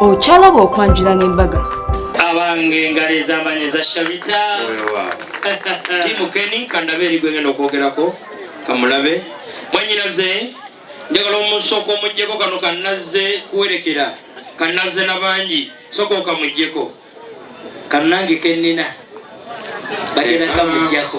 Ochalaba okwanjula n'embaga. Abange ngale zamanyeza Shabita. Timu Kenny kandaberi gwengendo okwogerako kamulabe. Mwanyinaze njagala omusoko omujjeko kano kannaze kuwerekera. Kannaze nabangi soko kamujjeko. Kannange kennina. Bagenda kamujjako.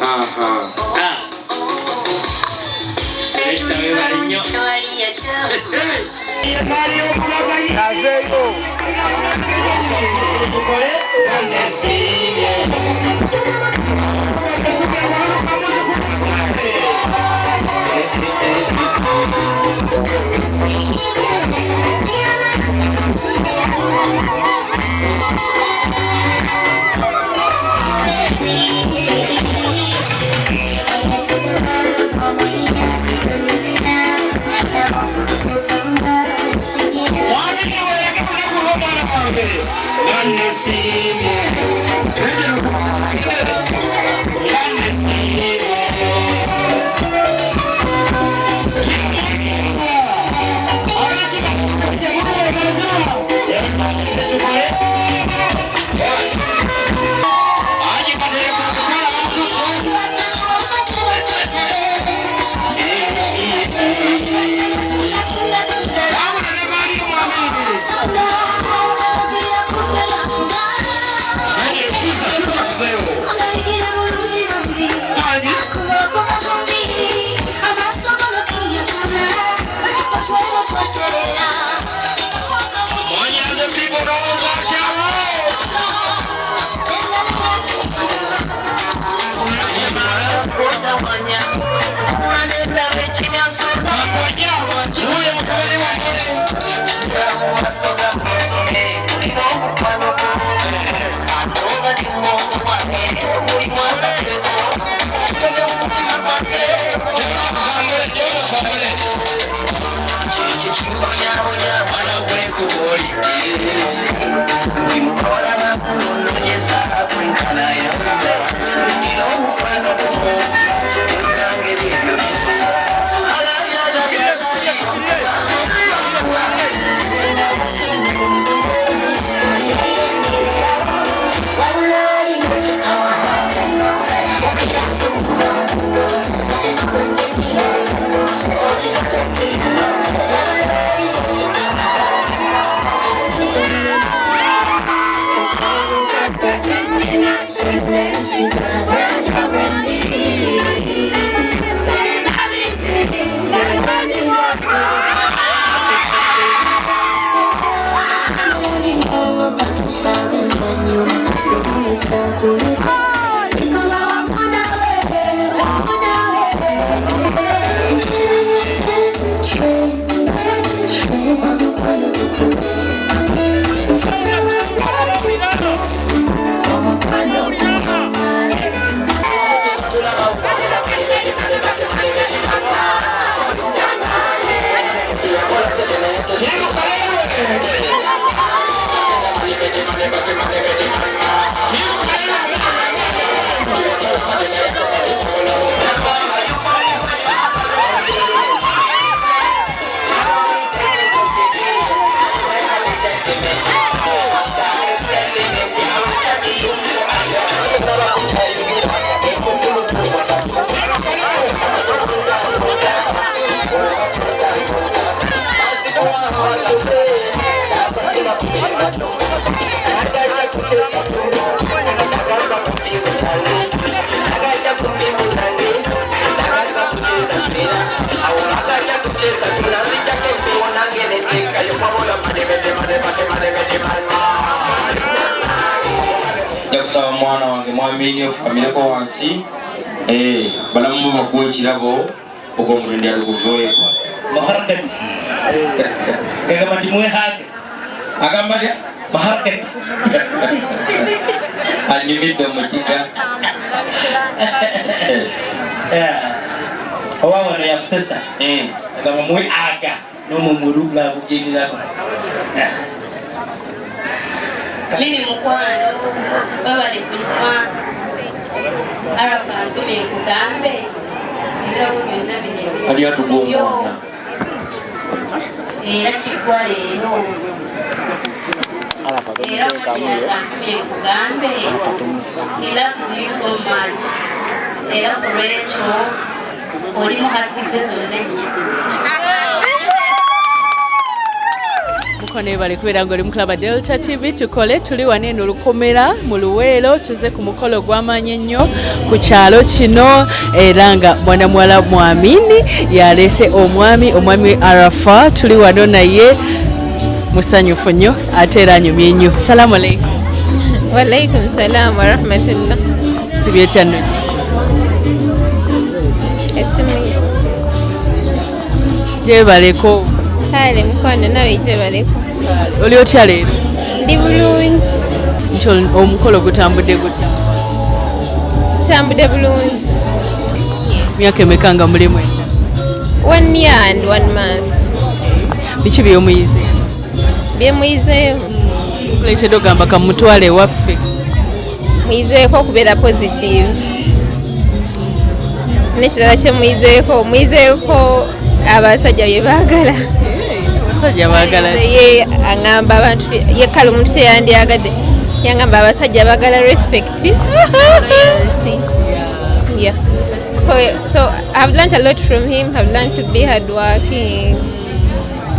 Jakusaba mwana wange mwamini ofukamileko wansi balamu bakuwa ekirabo ogw'omulundi alikuvoeko agamba nti mwehage agamba tya mahaket anyumidde omukiga owawana yakusesa agamba mweaga n'omumulu ng'akugenderako. Mimi mkwano babali kunywa arafa ntume kugambe ebirabo byonna bine ali atugomwana era kigwa leero era munyinaza ntumye nkugambe he loves you so much era ku lwekyo oli mu haki ze zonna ennya. Mukone bali kubeera ng'oli mu Club Delta TV tukole tuli wano eno Lukomera mu Luweero tuze ku mukolo gw'amaanyi ennyo ku kyalo kino era nga mwana muwala Mwamini yaleese omwami Arafa tuli wano naye musanyufu nnyo ate era anyumye nnyo. Salaamu alaikum. Wa alaikum salaam wa rahmatullah. Sibyetya nno Esimu gyebaleko kale mukwano nawe gyebaleko. oli otya leero? Ndi bulungi. Nti omukolo gutambudde gutya? Tambudde bulungi. Myaka emeka nga muli mwenna? 1 year and 1 month. Biki byomuyize? Byemuyizeewo kuleetedde ogamba kamutwale ewaffe? muyizeeko okubeera positive. N'ekirala kye muyizeeko abasajja bye baagala. Abasajja baagala ye aŋŋamba abantu ye kale omuntu kyeyandyagadde yaŋŋamba abasajja baagala respect loyalty. Yeah. So I've learned a lot from him. I've learned to be hardworking,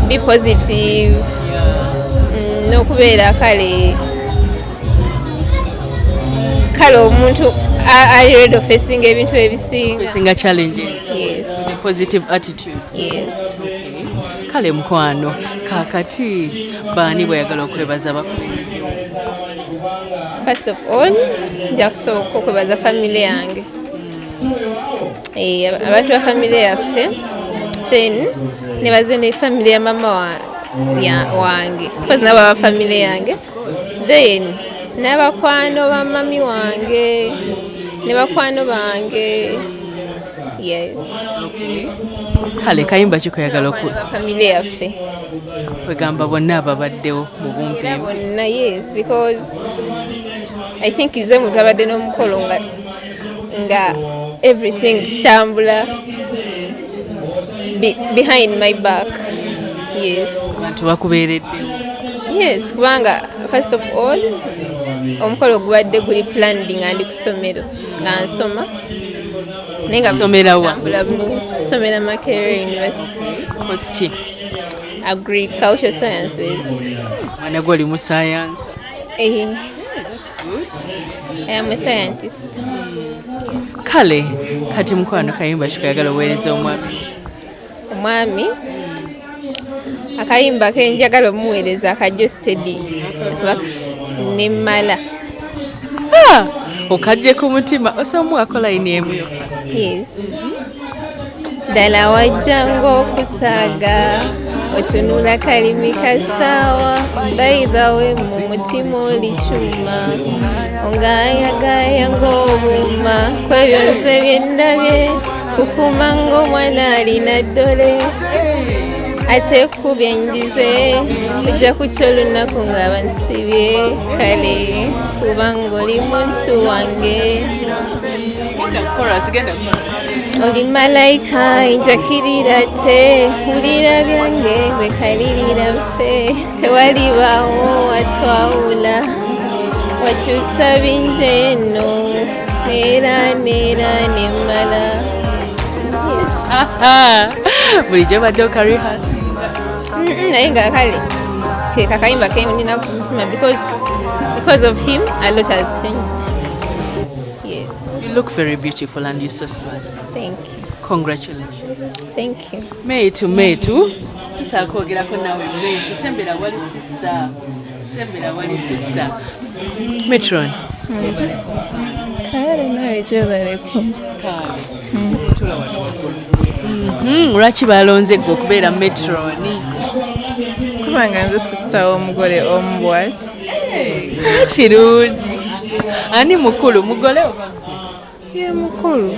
be positive, n'okubeera kale omuntu ali ready of facing ebintu ebisinga. challenges. Yes. With a positive attitude. Yes. Kale mukwano kakati baani bweyagala okwebaza bakubeereddewo? First of all nja kusooka okwebaza family yange, abantu ba family yaffe, then nebaze ne family ya mama wange because nabo ba family yange, then n'abakwano ba mami wange ne bakwano bange. Yes. Kale kayimba kikoyagala family yaffe kwegamba bonna ababaddewo mu bumpi bonna. Yes, because I think ize muntu abadde n'omukolo nga everything kitambula behind my back. Yes. Abantu bakubeereddewo? Yes, kubanga first of all omukolo gubadde guli planned nga ndi ku ssomero nga nsoma. Somera wa? Somera Makerere University. Course ki? Agricultural Sciences. Mwana gwe oli mu science? That's good. I am a scientist. Kale kati mukwano kayimba kikoyagala oweereza omwami? Akayimba ke njagala omuweereza akajjo steady nemmala. Okajje ku mutima osomuwako layini emu yokka? Yes. Ddala wajja ng'okusaaga otunula kalimi kasaawa bayithawe mu mutima oli kyuma ongaayagaaya ng'obuuma kwebyo nze bye ndabye kukuma ng'omwana alina ddole ate ekkubye njize kujja ku ky'olunaku ng'aba nsibye kale kubanga oli muntu wange. Oli malayika njakirira te wulira byange gwe kalirira ffe tewalibaawo watwawula wakyusa bingi eno neera nemmala. bulijjo badde okarihasi? Naye nga kale kakayimba kenina ku mutima because of him a lot has changed. Yes. You look very beautiful and you're so smart. Thank you. Congratulations. Thank you. Meetu tusaako kwogerako nawe meetu sembera wali sister Metron. Kale nawe gyebaleko. Lwaki balonze gwe okubeera Metroni? Kubanga nze sister w'omugole omubwati. Kirungi. Ani mukulu mugole oba? Ye mukulu.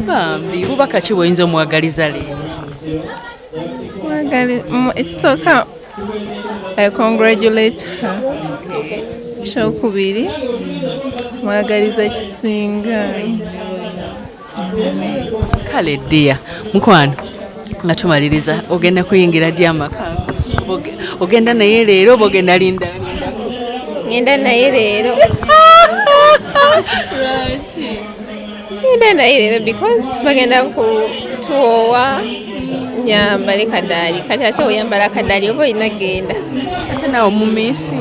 Bambi bubaka ki bw'oyinza omwagaliza leero? Ekisooka I congratulate her. Kyokubiri mwagaliza kisinga. Kale ddiya mukwano nga tumaliriza ogenda kuyingira ddi amaka? Ogenda naye leero oba ogenda linda ngenda naye leero. Ngenda naye leero because bagenda kutuwa nyambale kadaali kati ate oyambala kadaali oba olina genda ate nawe mumisi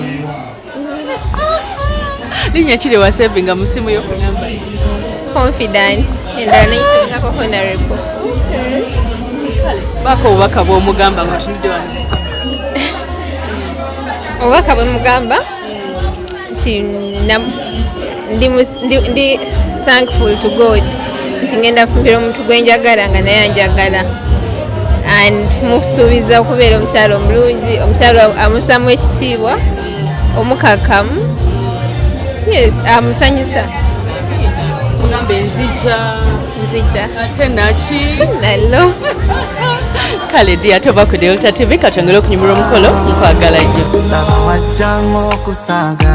linnya kiri wasevinga mu simu yo ku namba confident endala neyisingako honorable. baako obubaka bw'omugamba nga tunudde wano. Obubaka bwe mugamba nti ndi thankful to God nti ngenda fumbira omuntu gwe njagala nga naye anjagala and musuubiza okubeera omukyalo omulungi, omukyalo amusaamu ekitiibwa, omukakamu, yes, amusanyusa. Mugamba enzija ate naki nalo kale ddi ate oba ku Delta TV katwongere okunyumira omukolo nkwagala nnyo. Laba wajjanga okusaaga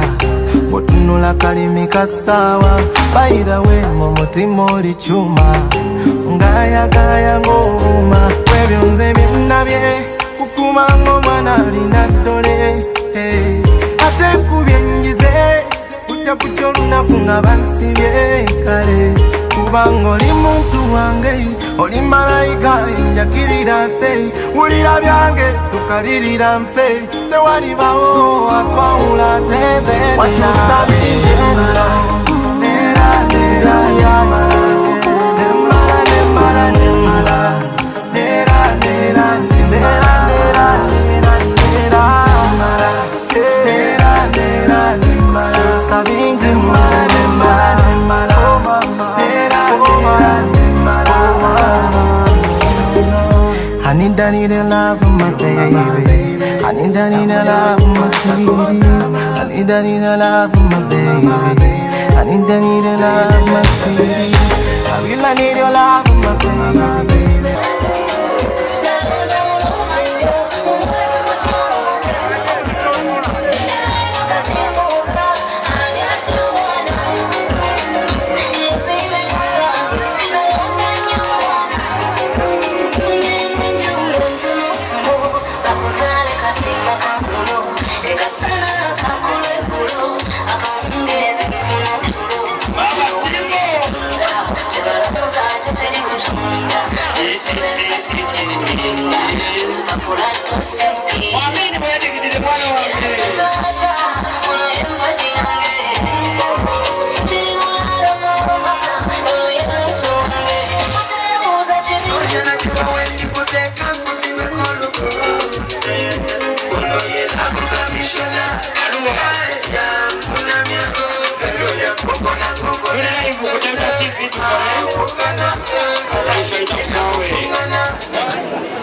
bw'otunula kalimi kasaawa bayirawe mu mutima oli cyuma ngayagaya ng'obuuma webyo nze byennabye kukuma ng'omwana alina ddole ate nkubye njize kujja kutya olunaku nga bansibye kale kubanga oli muntu wange oli malayika enjakirira te wulira byange tukalirira nfe tewalibawo atwawula teze wakyusa bingi ennyo neera neera yamala nemmala nemmala nemmala neera neera neera neera neera neera mala neera neera nemmala kyusa bingi emmala nemmala nemmala neera neera nemmala. I need a love, my baby. I need a love, my sweetie. I need a love, my baby. I need a love, my sweetie. I really need your love, my baby.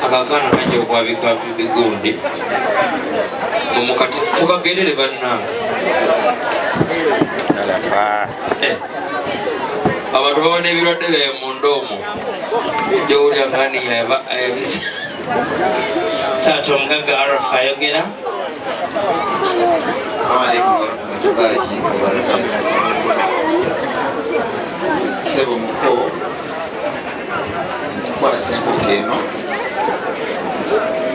akakana kajja okwabika bigundi mukagendere bannange abantu baba n'ebirwadde byaye munda omwo gyowulira ngani ayabisa taata omugagga arafa ayogera. Sebo muko kwa sembo keno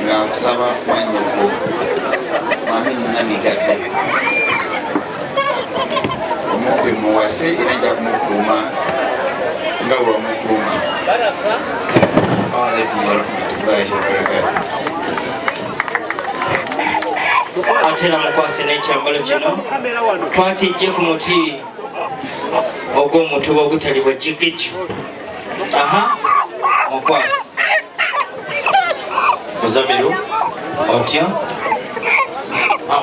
nga kusaba kwanyoko mami namigadde omupe muwase iranja kumukuma nga wa mukuma alaykum warahmatullahi wabarakatuh. Atera mukwase n'ekyambalo kino twatijje ku muti ogw'omutuba ogutali bwa jigiju. Mukwase Muzamiru otya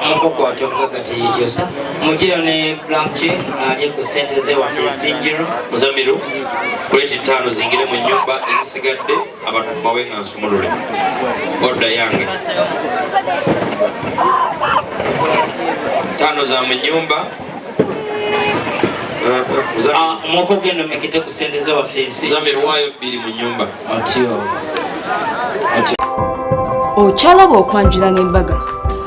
mukukwata omugagga teyejosa mugiro ne Blank Chief ali ku ssente ze waffe esinjiro. Muzamiru kuleti 5 zingire mu nyumba ezisigadde abantu bawe nga nsumulule odda yange 5 za mu nyumba mwoko ogenda omekete ku ssente ze waffe esi Muzamiru waayo 2 mu nyumba otyo okyalaba okwanjula n'embaga